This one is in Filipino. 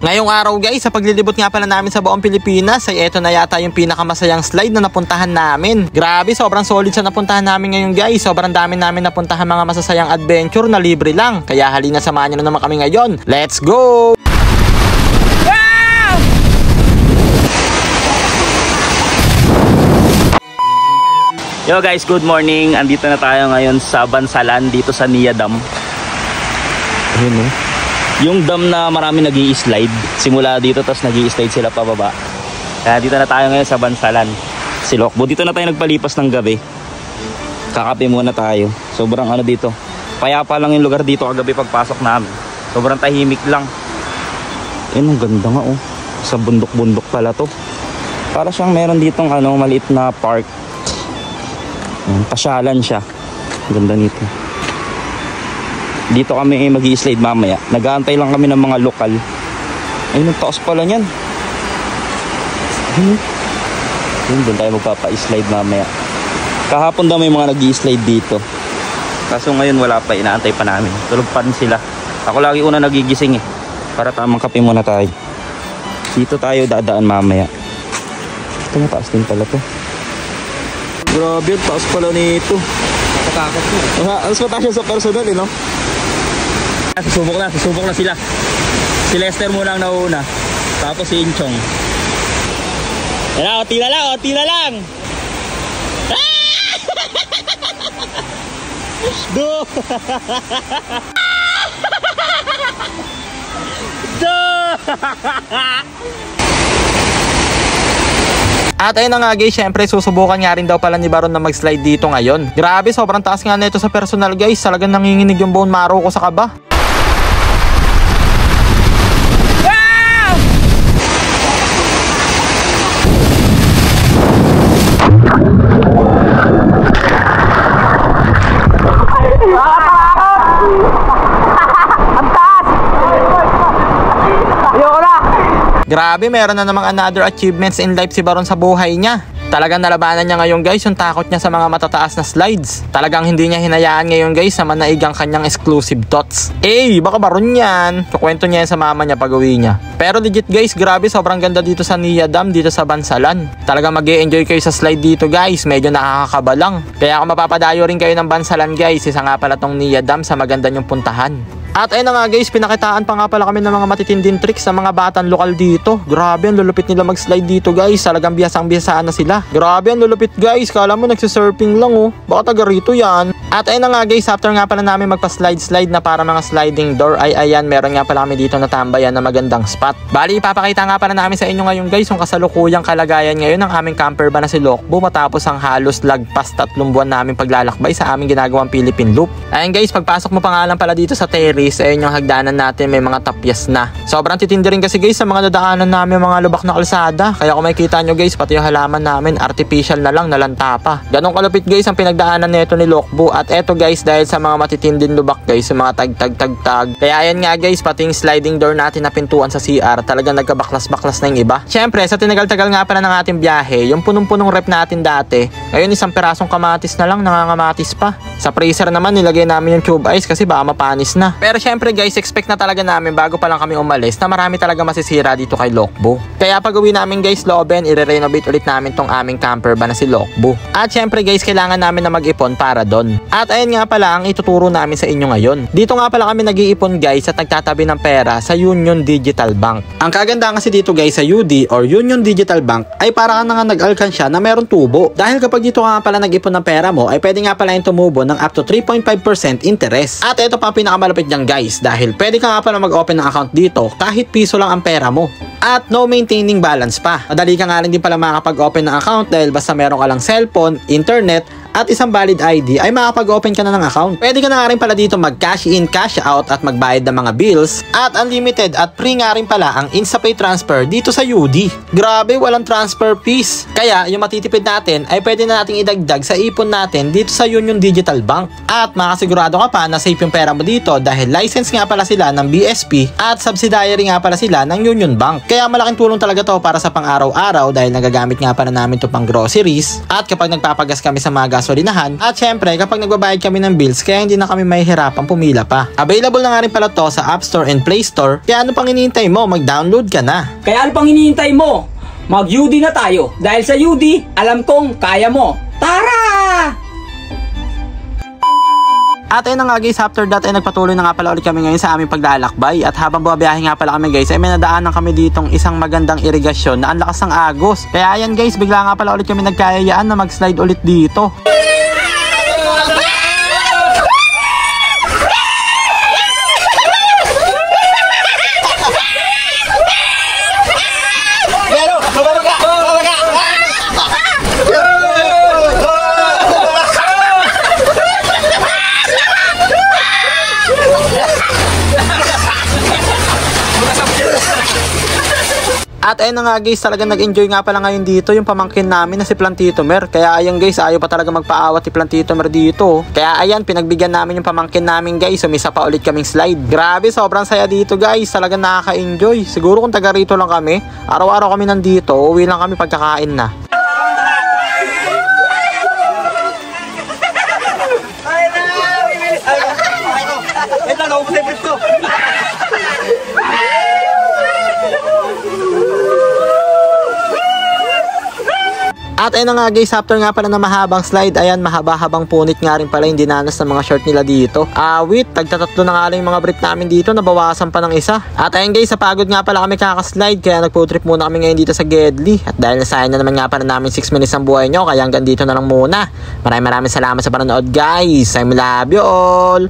Ngayong araw guys, sa paglilibot nga pala namin sa buong Pilipinas ay eto na yata yung pinakamasayang slide na napuntahan namin. Grabe, sobrang solid sa napuntahan namin ngayon guys. Sobrang dami namin napuntahan mga masasayang adventure na libre lang. Kaya halina, samahan nyo na naman kami ngayon. Let's go! Yo guys, good morning. Andito na tayo ngayon sa Bansalan dito sa Nia Dam. Ayun oh. Yung dam na marami nag-i-slide. Simula dito tapos nag-i-slide sila pababa. Kaya dito na tayo ngayon sa Bansalan. Si Lokbo. Dito na tayo nagpalipas ng gabi. Kakape muna tayo. Sobrang ano dito. Payapa lang yung lugar dito kagabi pagpasok namin. Sobrang tahimik lang. Ayun, ang ganda nga oh. Sa bundok-bundok pala to. Para siyang meron ditong ano, maliit na park. Pasyalan siya. Ganda nito. Dito kami mag-i-slide mamaya. Nag-aantay lang kami ng mga lokal. Ayun, ang taas pala niyan. Ayun, doon tayo magpapa-slide mamaya. Kahapon daw may mga nag-i-slide dito. Kaso ngayon wala pa, inaantay pa namin. Tulog pa rin sila. Ako lagi una nagigising eh. Para tamang kape muna tayo. Dito tayo dadaan mamaya. Ito, mataas din pala to. Grabe, ang taas pala nito. Nakatakot mo. Alas mataas yun sa personal eh, no? Susubok na sila. Si Lester muna ang nauuna. Tapos si Inchong. Yan, oti na lang. Do! At ayun na nga guys, syempre susubukan nga rin daw pala ni Baron na mag-slide dito ngayon. Grabe, sobrang taas nga nito sa personal guys. Talagang nanginginig yung bone marrow ko sa kaba. Grabe, meron na namang another achievements in life si Baron sa buhay niya. Talagang nalabanan niya ngayon guys yung takot niya sa mga matataas na slides. Talagang hindi niya hinayaan ngayon guys na manaig ang kanyang exclusive thoughts. Baka Baron yan. Kukwento niya yan sa mama niya pag-uwi niya. Pero legit guys, grabe, sobrang ganda dito sa Nia Dam, dito sa Bansalan. Talagang mag-e-enjoy kayo sa slide dito guys. Medyo nakakakaba lang. Kaya kung mapapadayo rin kayo ng Bansalan guys, isa nga pala tong Nia Dam sa maganda niyong puntahan. At ayun na nga guys, pinakitaan pa nga pala kami ng mga matitinding tricks sa mga batang lokal dito. Grabe, ang lulupit nila mag-slide dito guys. Talagang biyasang-biyasaan na sila. Grabe, ang lulupit guys. Kala mo nagsisurfing lang oh. Baka taga rito yan. At ayun na nga guys, after nga pala namin magpa-slide na para mga sliding door, ay ayan, meron nga pala kami dito na tambayan na magandang spot. Bali, ipapakita nga pala namin sa inyo ngayon guys yung kasalukuyang kalagayan ngayon ng aming camper van na si Lokbo matapos ang halos lagpas 3 buwan namin paglalakbay sa aming ginagawang Philippine Loop. Ayun guys, pagpasok mo pa nga lang pala dito sa terrace, ayun yung hagdanan natin, may mga tapyas na. Sobrang titindi rin kasi guys sa mga dadaanan namin, mga lubak na kalsada. Kaya kung makikita nyo guys, pati yung halaman namin artificial na lang, nalanta pa. Ganong kalupit guys ang pinagdaanan nito ni Lokbo. At eto guys, dahil sa mga matitinding lubak guys, yung mga tag. Kaya ayan nga guys, pati yung sliding door natin na pintuan sa CR, talagang nagkabaklas-baklas na yung iba. Syempre, sa tinagal-tagal nga pala ng ating biyahe, yung punong-punong rep natin dati, ngayon isang pirasong kamatis na lang, nangangamatis pa. Sa freezer naman, nilagay namin yung tube ice kasi baka mapanis na. Pero syempre guys, expect na talaga namin bago pa lang kami umalis na marami talaga masisira dito kay Lokbo. Kaya pag uwi namin guys, looben, i-renovate ulit namin tong aming camper van na si Lokbo. At syempre guys, kailangan namin na mag-ipon para doon. At ayun nga pala ang ituturo namin sa inyo ngayon. Dito nga pala kami nag-iipon guys at nagtatabi ng pera sa Union Digital Bank. Ang kagandahan kasi dito guys sa UD or Union Digital Bank ay para ka na nga nag-alkansya na meron tubo. Dahil kapag dito nga pala nag-ipon ng pera mo ay pwede nga pala yung tumubo ng up to 3.5% interest. At ito pa ang pinakamalapit dyan guys, dahil pwede ka nga pala mag-open ng account dito kahit piso lang ang pera mo. At no maintaining balance pa. Madali ka nga rin din pala makakapag-open ng account dahil basta meron ka lang cellphone, internet, at isang valid ID ay makapag-open ka na ng account. Pwede ka na nga rin pala dito mag-cash in, cash out at magbayad ng mga bills. At unlimited at free nga rin pala ang InstaPay transfer dito sa UD. Grabe, walang transfer fees. Kaya yung matitipid natin ay pwede na nating idagdag sa ipon natin dito sa Union Digital Bank. At makasigurado ka pa na safe yung pera mo dito dahil license nga pala sila ng BSP at subsidiary nga pala sila ng Union Bank. Kaya malaking tulong talaga to para sa pang-araw-araw dahil nagagamit nga pala namin to pang groceries. At kapag nagpapagas kami sa mga gas gasolinahan. At syempre, kapag nagbabayad kami ng bills, kaya hindi na kami mahihirapan pumila pa. Available na nga rin pala to sa App Store and Play Store. Kaya ano pang hinihintay mo? Mag-download ka na. Kaya ano pang hinihintay mo? Mag-UD na tayo. Dahil sa UD, alam kong kaya mo. Tara! At ayun na nga guys, after that ay nagpatuloy na nga pala ulit kami ngayon sa aming paglalakbay. At habang bumabiyahe nga pala kami guys, ay may nadaanan kami ditong isang magandang irigasyon na ang lakas ng agos. Kaya ayan guys, bigla nga pala ulit kami nagkayayaan na mag-slide ulit dito. At ayun na nga guys, talagang nag-enjoy nga pala ngayon dito yung pamangkin namin na si Plantito Mer. Kaya ayan guys, ayaw pa talaga magpaawat si Plantito Mer dito. Kaya ayan, pinagbigyan namin yung pamangkin namin guys. Umisa pa ulit kaming slide. Grabe, sobrang saya dito guys. Talagang nakaka-enjoy. Siguro kung taga rito lang kami, araw-araw kami nandito, uwi lang kami pagkakain na. At ayun na nga guys, after nga pala na mahabang slide, ayan, mahaba-habang punit nga rin pala yung dinanas ng mga short nila dito. Wait, tagtatatlo na nga lang yung mga brief namin dito, nabawasan pa ng isa. At ayun guys, sa pagod nga pala kami kakaslide, kaya nagpo-trip muna kami ngayon dito sa Gedli. At dahil nasayang na naman nga pala namin 6 minutes ang buhay nyo, kaya hanggang dito na lang muna. Maraming salamat sa panonood guys. I love you all.